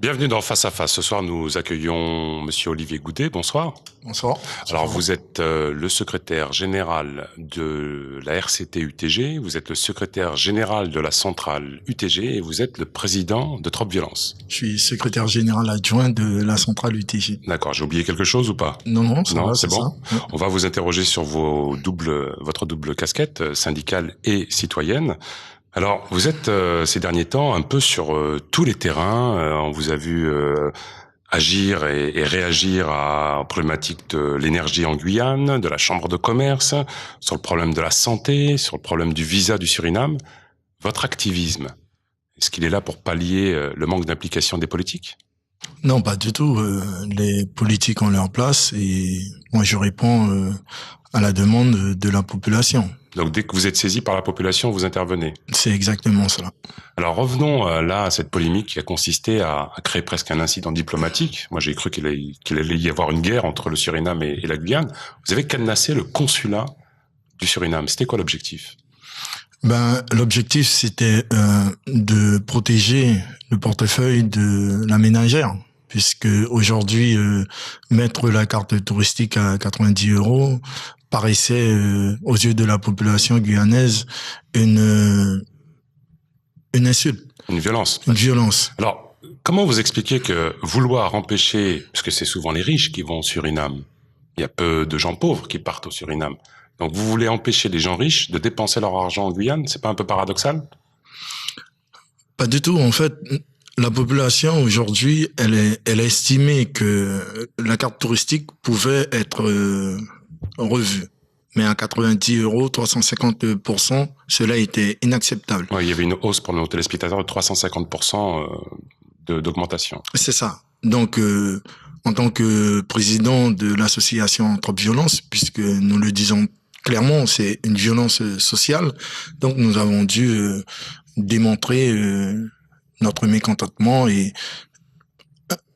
Bienvenue dans Face à Face. Ce soir, nous accueillons Monsieur Olivier Goudet. Bonsoir. Bonsoir. Alors, vous êtes le secrétaire général de la RCT UTG, vous êtes le secrétaire général de la centrale UTG et vous êtes le président de Trop Violence. Je suis secrétaire général adjoint de la centrale UTG. D'accord. J'ai oublié quelque chose ou pas? Non, c'est bon. Ça. On va vous interroger sur votre double casquette, syndicale et citoyenne. Alors, vous êtes ces derniers temps un peu sur tous les terrains. On vous a vu agir et réagir aux problématiques de l'énergie en Guyane, de la chambre de commerce, sur le problème de la santé, sur le problème du visa du Suriname. Votre activisme, est-ce qu'il est là pour pallier le manque d'implication des politiques? Non, pas du tout. Les politiques ont leur place et moi je réponds à la demande de la population. Donc dès que vous êtes saisi par la population, vous intervenez. C'est exactement cela. Alors revenons là à cette polémique qui a consisté à créer presque un incident diplomatique. Moi j'ai cru qu'il allait y avoir une guerre entre le Suriname et la Guyane. Vous avez cadenassé le consulat du Suriname. C'était quoi l'objectif? L'objectif c'était de protéger le portefeuille de la ménagère, puisque aujourd'hui mettre la carte touristique à 90 € paraissait aux yeux de la population guyanaise une insulte. Une violence. Une violence. Alors, comment vous expliquez que vouloir empêcher, parce que c'est souvent les riches qui vont au Suriname, il y a peu de gens pauvres qui partent au Suriname, donc vous voulez empêcher les gens riches de dépenser leur argent en Guyane, c'est pas un peu paradoxal? Pas du tout. En fait, la population aujourd'hui, elle a estimé que la carte touristique pouvait être revue. Mais à 90 €, 350%, cela était inacceptable. Ouais, il y avait une hausse pour nos téléspectateurs de 350% d'augmentation. C'est ça. Donc, en tant que président de l'association Trop Violence, puisque nous le disons clairement, c'est une violence sociale, donc nous avons dû démontrer notre mécontentement. Et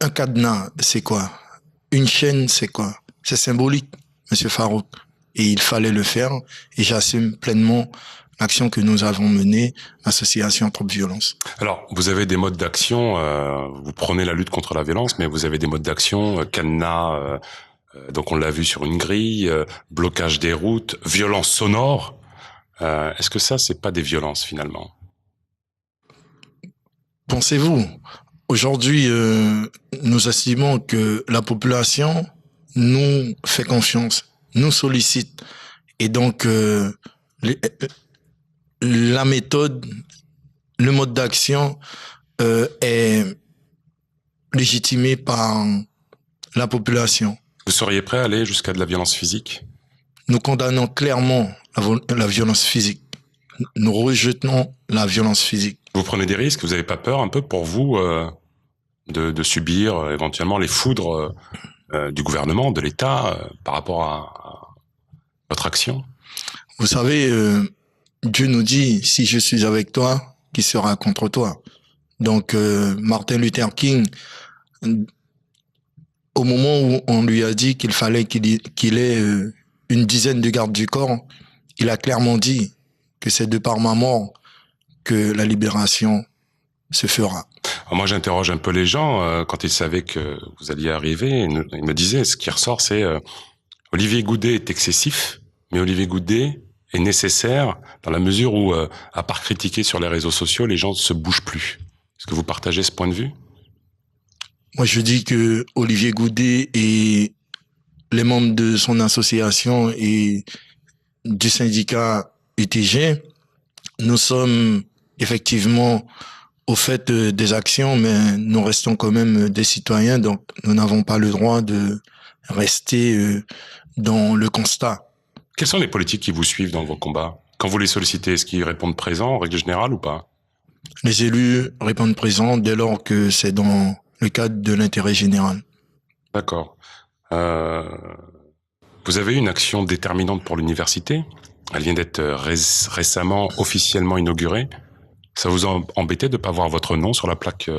un cadenas, c'est quoi? Une chaîne, c'est quoi? C'est symbolique, Monsieur Farouk. Et il fallait le faire. Et j'assume pleinement l'action que nous avons menée, l'association Trop Violence. Alors, vous avez des modes d'action, vous prenez la lutte contre la violence, mais vous avez des modes d'action, cadenas, donc on l'a vu sur une grille, blocage des routes, violence sonore. Est-ce que ça, c'est pas des violences finalement? Pensez-vous, aujourd'hui, nous estimons que la population nous fait confiance, nous sollicite. Et donc, la méthode, le mode d'action est légitimé par la population. Vous seriez prêt à aller jusqu'à de la violence physique? Nous condamnons clairement la violence physique. Nous rejetons la violence physique. Vous prenez des risques? Vous n'avez pas peur un peu pour vous de subir éventuellement les foudres du gouvernement, de l'État par rapport à votre action? Vous savez, Dieu nous dit, si je suis avec toi, qui sera contre toi? Donc, Martin Luther King, au moment où on lui a dit qu'il fallait qu'il ait une dizaine de gardes du corps, il a clairement dit que c'est de par ma mort que la libération se fera. Alors moi, j'interroge un peu les gens quand ils savaient que vous alliez arriver. Ils me disaient, ce qui ressort, c'est Olivier Goudet est excessif, mais Olivier Goudet est nécessaire dans la mesure où, à part critiquer sur les réseaux sociaux, les gens ne se bougent plus. Est-ce que vous partagez ce point de vue? Moi, je dis que Olivier Goudet et les membres de son association et du syndicat UTG, nous sommes effectivement au fait des actions, mais nous restons quand même des citoyens, donc nous n'avons pas le droit de rester dans le constat. Quels sont les politiques qui vous suivent dans vos combats? Quand vous les sollicitez, est-ce qu'ils répondent présent en règle générale ou pas? Les élus répondent présent dès lors que c'est dans le cadre de l'intérêt général. D'accord. Vous avez eu une action déterminante pour l'université. Elle vient d'être récemment officiellement inaugurée. Ça vous a embêté de ne pas voir votre nom sur la plaque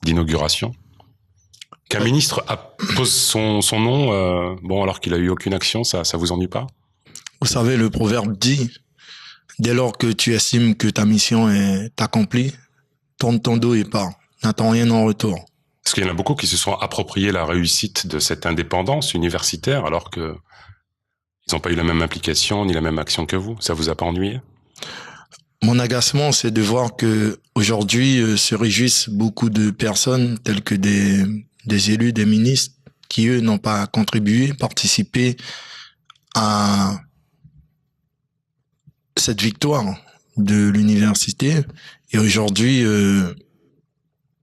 d'inauguration? Qu'un ministre pose son nom, bon, alors qu'il a eu aucune action, ça vous ennuie pas? Vous savez, le proverbe dit, dès lors que tu estimes que ta mission est accomplie, tourne ton dos et pars. N'attends rien en retour. Parce qu'il y en a beaucoup qui se sont appropriés la réussite de cette indépendance universitaire alors que ils n'ont pas eu la même implication ni la même action que vous. Ça vous a pas ennuyé? Mon agacement, c'est de voir que aujourd'hui se réjouissent beaucoup de personnes telles que des élus, des ministres, qui eux n'ont pas contribué, participé à cette victoire de l'université. Et aujourd'hui,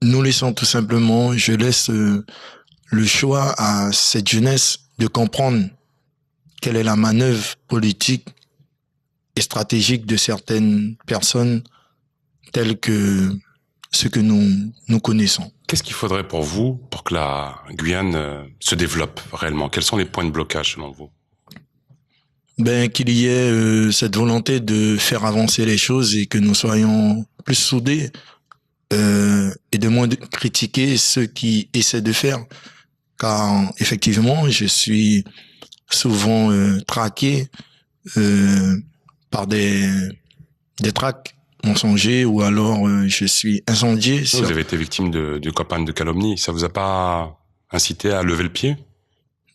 nous laissons tout simplement, je laisse le choix à cette jeunesse de comprendre quelle est la manœuvre politique et stratégique de certaines personnes telles que ce que nous connaissons. Qu'est-ce qu'il faudrait pour vous pour que la Guyane se développe réellement? Quels sont les points de blocage selon vous? Ben, qu'il y ait cette volonté de faire avancer les choses et que nous soyons plus soudés et de moins critiquer ceux qui essaient de faire. Car effectivement, je suis souvent traqué par des tracts mensongers ou alors je suis incendié. Vous avez été victime de campagnes de calomnie. Ça vous a pas incité à lever le pied?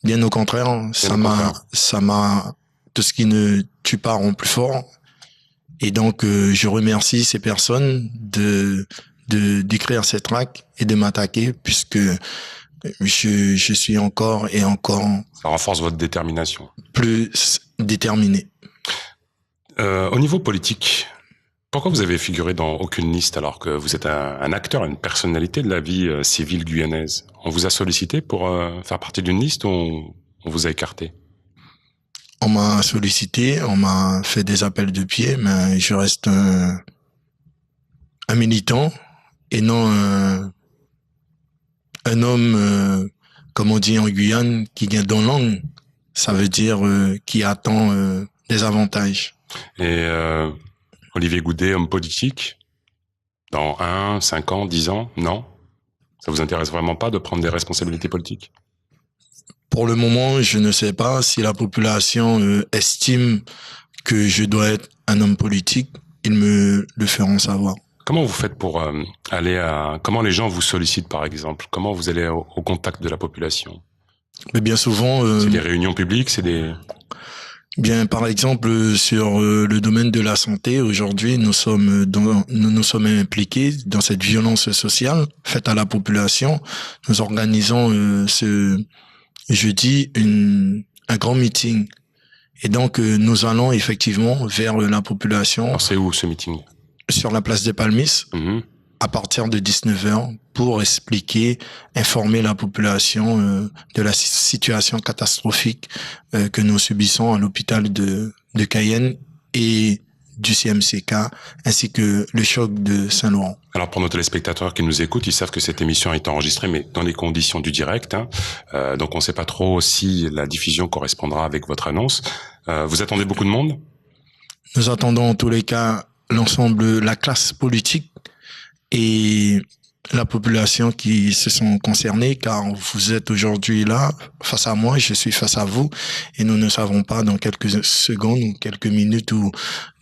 Bien au contraire, ça m'a tout ce qui ne tue pas rend plus fort. Et donc je remercie ces personnes d'écrire ces tracts et de m'attaquer puisque je suis encore et encore. Ça renforce votre détermination. Plus déterminé. Au niveau politique, pourquoi vous avez figuré dans aucune liste alors que vous êtes un acteur, une personnalité de la vie civile guyanaise? On vous a sollicité pour faire partie d'une liste ou on vous a écarté? On m'a sollicité, on m'a fait des appels de pied, mais je reste un militant et non un homme, comme on dit en Guyane, qui gagne dans l'angle. Ça veut dire qui attend des avantages. Et Olivier Goudet, homme politique, dans 1, 5 ans, 10 ans, non? Ça vous intéresse vraiment pas de prendre des responsabilités politiques? Pour le moment, je ne sais pas si la population estime que je dois être un homme politique. Ils me le feront savoir. Comment vous faites pour comment les gens vous sollicitent, par exemple? Comment vous allez au contact de la population? Mais bien souvent... c'est des réunions publiques, c'est des... Bien, par exemple, sur le domaine de la santé, aujourd'hui, nous nous sommes impliqués dans cette violence sociale faite à la population. Nous organisons ce jeudi un grand meeting. Et donc, nous allons effectivement vers la population. Alors, c'est où ce meeting? Sur la place des Palmis, à partir de 19h, pour expliquer, informer la population de la situation catastrophique que nous subissons à l'hôpital de Cayenne et du CMCK, ainsi que le choc de Saint-Laurent. Alors pour nos téléspectateurs qui nous écoutent, ils savent que cette émission est enregistrée, mais dans les conditions du direct. Donc on ne sait pas trop si la diffusion correspondra avec votre annonce. Vous attendez beaucoup de monde? Nous attendons en tous les cas l'ensemble, la classe politique et la population qui se sont concernés, car vous êtes aujourd'hui là, face à moi, je suis face à vous, et nous ne savons pas dans quelques secondes ou quelques minutes ou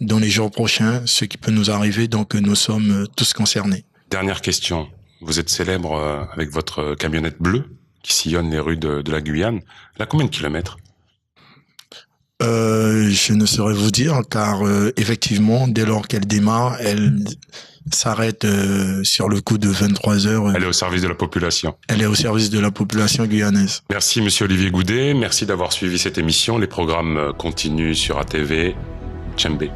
dans les jours prochains ce qui peut nous arriver, donc nous sommes tous concernés. Dernière question. Vous êtes célèbre avec votre camionnette bleue qui sillonne les rues de la Guyane. Elle a combien de kilomètres? Je ne saurais vous dire, car effectivement, dès lors qu'elle démarre, elle s'arrête sur le coup de 23 heures. Elle est au service de la population. Elle est au service de la population guyanaise. Merci Monsieur Olivier Goudet, merci d'avoir suivi cette émission. Les programmes continuent sur ATV. Tchembé.